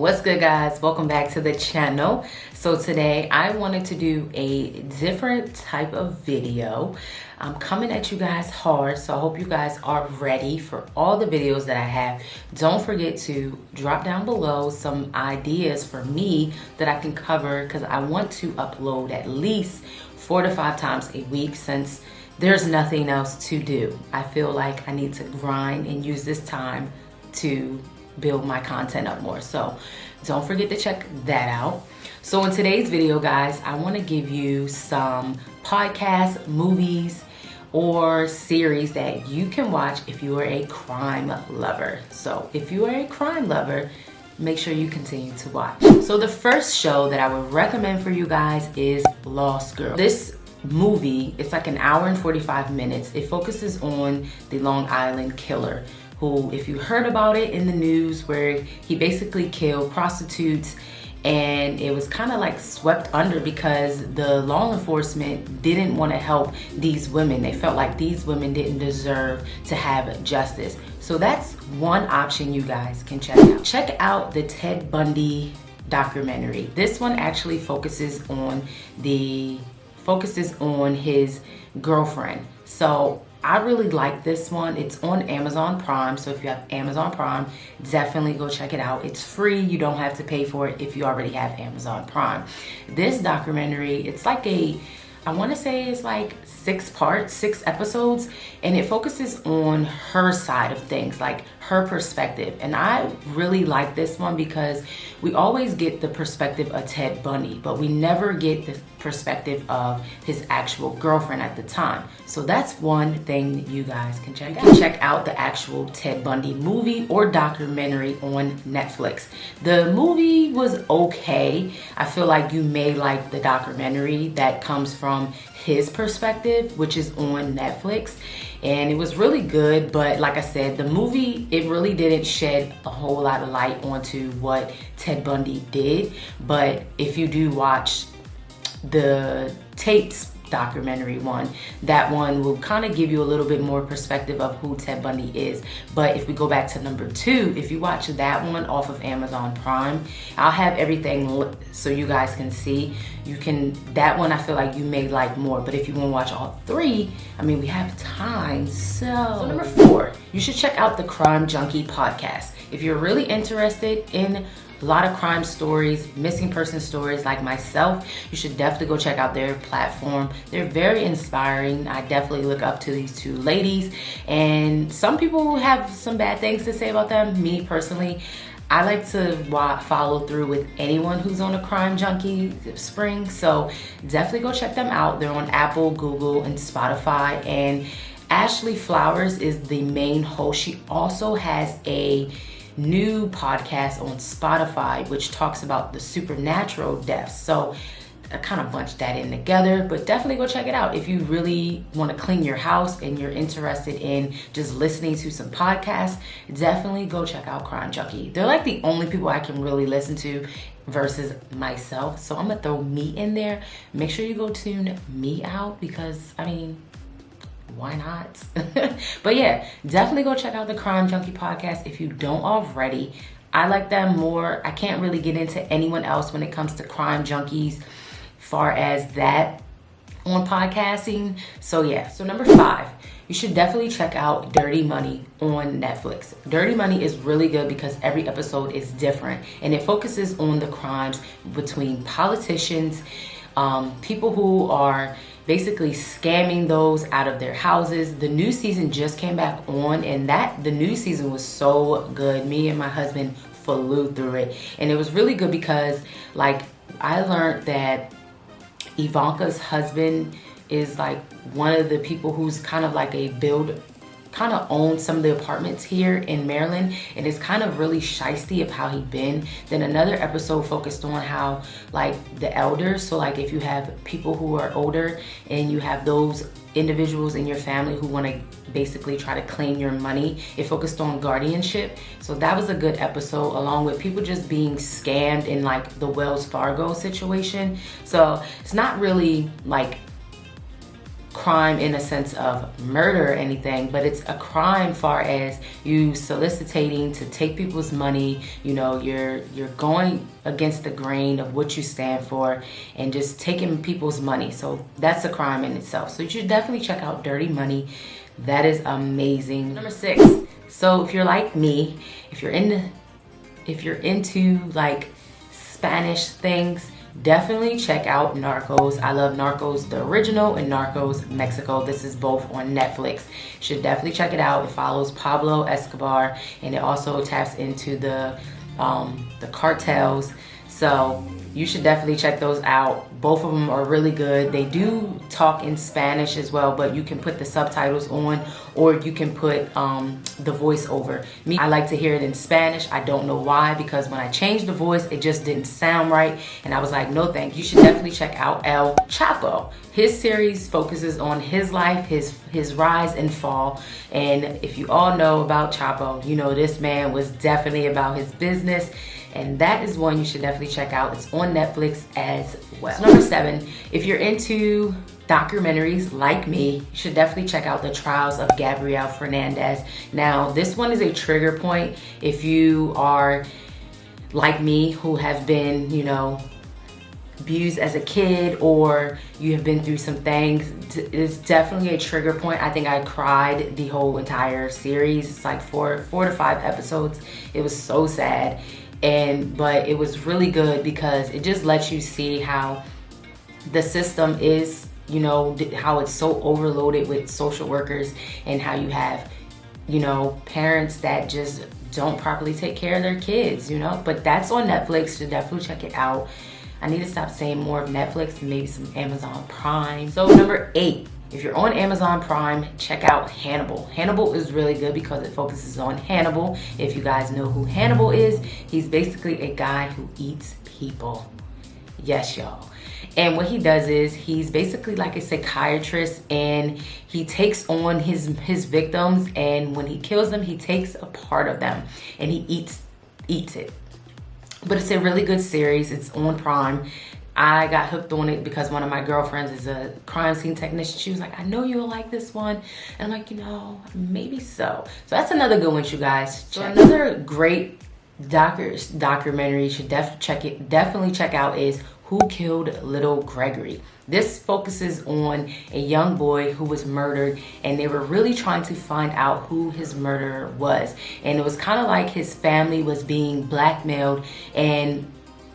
What's good, guys? Welcome back to the channel. So today I wanted to do a different type of video. I'm coming at you guys hard, so I hope you guys are ready for all the videos that I have. Don't forget to drop down below some ideas for me that I can cover, because I want to upload at least 4 to 5 times a week since there's nothing else to do. I feel like I need to grind and use this time to build my content up more. So don't forget to check that out. So in today's video, guys, I want to give you some podcasts, movies, or series that you can watch if you are a crime lover. So if you are a crime lover, make sure you continue to watch. So the first show that I would recommend for you guys is Lost Girl. This movie, it's like an hour and 45 minutes. It focuses on the Long Island killer, who, if you heard about it in the news, where he basically killed prostitutes, and it was kind of like swept under because the law enforcement didn't want to help these women. They felt like these women didn't deserve to have justice. So that's one option you guys can check out. Check out the Ted Bundy documentary. This one actually focuses on his girlfriend. So I really like this one. It's on Amazon Prime. So if you have Amazon Prime, definitely go check it out. It's free. You don't have to pay for it if you already have Amazon Prime. This documentary, it's like I want to say it's like 6 parts, 6 episodes, and it focuses on her side of things, like her perspective. And I really like this one because we always get the perspective of Ted Bundy, but we never get the perspective of his actual girlfriend at the time. So that's one thing that you guys can check out. You can check out the actual Ted Bundy movie or documentary on Netflix. The movie was okay. I feel like you may like the documentary that comes from his perspective, which is on Netflix, and it was really good. But like I said, the movie, it really didn't shed a whole lot of light onto what Ted Bundy did. But if you do watch the tapes documentary one, that one will kind of give you a little bit more perspective of who Ted Bundy is. But if we go back to number 2, if you watch that one off of Amazon Prime, I'll have everything so you guys can see. That one I feel like you may like more. But if you want to watch all 3, I mean, we have time. So number 4, you should check out the Crime Junkie podcast. If you're really interested in a lot of crime stories, missing person stories like myself, you should definitely go check out their platform. They're very inspiring. I definitely look up to these 2 ladies, and some people have some bad things to say about them. Me personally, I like to follow through with anyone who's on a crime junkie spring. So definitely go check them out. They're on Apple, Google, and Spotify. And Ashley Flowers is the main host. She also has a new podcast on Spotify which talks about the supernatural deaths. So I kind of bunched that in together, but definitely go check it out if you really want to clean your house and you're interested in just listening to some podcasts. Definitely go check out Crime Junkie. They're like the only people I can really listen to versus myself, so I'm gonna throw me in there. Make sure you go tune me out, because I mean, why not? But yeah, definitely go check out the Crime Junkie podcast if you don't already. I like them more. I can't really get into anyone else when it comes to crime junkies far as that on podcasting. So yeah, so number 5, you should definitely check out Dirty Money on Netflix. Dirty Money is really good because every episode is different, and it focuses on the crimes between politicians, people who are basically scamming those out of their houses. The new season just came back on, and the new season was so good. Me and my husband flew through it, and it was really good because, like, I learned that Ivanka's husband is like one of the people who's kind of like kind of owns some of the apartments here in Maryland, and it's kind of really shisty of how he been. Then another episode focused on how, like, the elders, so like if you have people who are older and you have those individuals in your family who want to basically try to claim your money, it focused on guardianship. So that was a good episode, along with people just being scammed in like the Wells Fargo situation. So it's not really like crime in a sense of murder or anything, but it's a crime far as you soliciting to take people's money. You know, you're going against the grain of what you stand for and just taking people's money. So that's a crime in itself. So you should definitely check out Dirty Money. That is amazing. Number 6. So if you're like me, if you're into like Spanish things, definitely check out Narcos. I love Narcos the original and Narcos Mexico. This is both on Netflix. Should definitely check it out. It follows Pablo Escobar, and it also taps into the cartels. So you should definitely check those out. Both of them are really good. They do talk in Spanish as well, but you can put the subtitles on, or you can put the voice over. Me, I like to hear it in Spanish. I don't know why, because when I changed the voice, it just didn't sound right. And I was like, no thank you. You should definitely check out El Chapo. His series focuses on his life, his rise and fall. And if you all know about Chapo, you know this man was definitely about his business. And that is one you should definitely check out. It's on Netflix as well. So number 7, if you're into documentaries like me, you should definitely check out the Trials of Gabrielle Fernandez. Now, this one is a trigger point if you are like me, who have been, you know, abused as a kid, or you have been through some things. It's definitely a trigger point. I think I cried the whole entire series. It's like 4 to 5 episodes. It was so sad. But it was really good because it just lets you see how the system is, you know, how it's so overloaded with social workers, and how you have, you know, parents that just don't properly take care of their kids, you know. But that's on Netflix, so definitely check it out. I need to stop saying more of Netflix, maybe some Amazon Prime. So number 8, if you're on Amazon Prime, check out Hannibal. Hannibal is really good because it focuses on Hannibal. If you guys know who Hannibal is, he's basically a guy who eats people. Yes, y'all. And what he does is he's basically like a psychiatrist, and he takes on his victims, and when he kills them, he takes a part of them and he eats it. But it's a really good series. It's on Prime. I got hooked on it because one of my girlfriends is a crime scene technician. She was like, I know you'll like this one. And I'm like, you know, maybe so. So that's another good one, you guys. So another great documentary you should definitely check out is Who Killed Little Gregory. This focuses on a young boy who was murdered, and they were really trying to find out who his murderer was. And it was kind of like his family was being blackmailed, and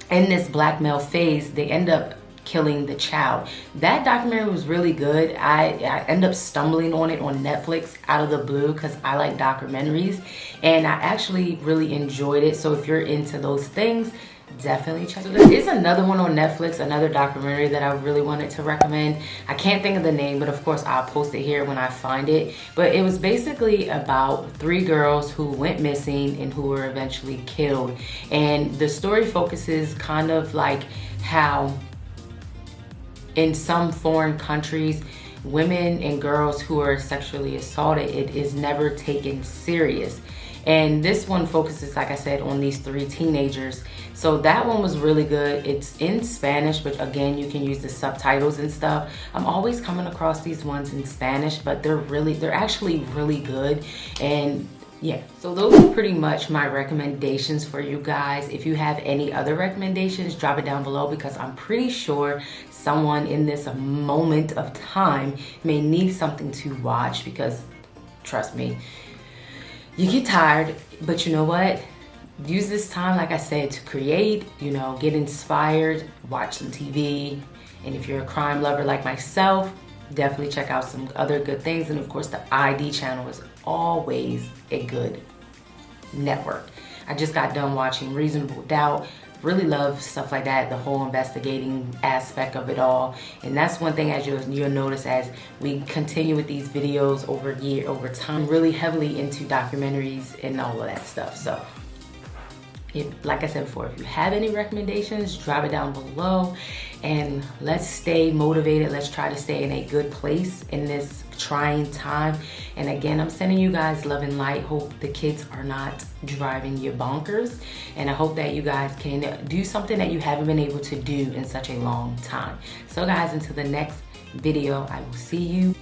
in this blackmail phase, they end up killing the child. That documentary was really good. I ended up stumbling on it on Netflix out of the blue because I like documentaries, and I actually really enjoyed it. So if you're into those things, definitely check it out. There is another one on Netflix, another documentary that I really wanted to recommend. I can't think of the name, but of course I'll post it here when I find it. But it was basically about 3 girls who went missing and who were eventually killed. And the story focuses kind of like how in some foreign countries, women and girls who are sexually assaulted, it is never taken serious. And this one focuses, like I said, on these 3 teenagers. So that one was really good. It's in Spanish, but again, you can use the subtitles and stuff. I'm always coming across these ones in Spanish, but they're actually really good. And yeah, so those are pretty much my recommendations for you guys. If you have any other recommendations, drop it down below, because I'm pretty sure someone in this moment of time may need something to watch, because trust me, you get tired. But you know what? Use this time, like I said, to create, you know, get inspired, watch some TV. And if you're a crime lover like myself, definitely check out some other good things. And of course, the ID channel is always a good network. I just got done watching Reasonable Doubt. Really love stuff like that, the whole investigating aspect of it all. And that's one thing, as you'll notice as we continue with these videos over time, really heavily into documentaries and all of that stuff. So like I said before, if you have any recommendations, drop it down below, and let's stay motivated. Let's try to stay in a good place in this trying time. And again, I'm sending you guys love and light. Hope the kids are not driving you bonkers, and I hope that you guys can do something that you haven't been able to do in such a long time. So guys, until the next video. I will see you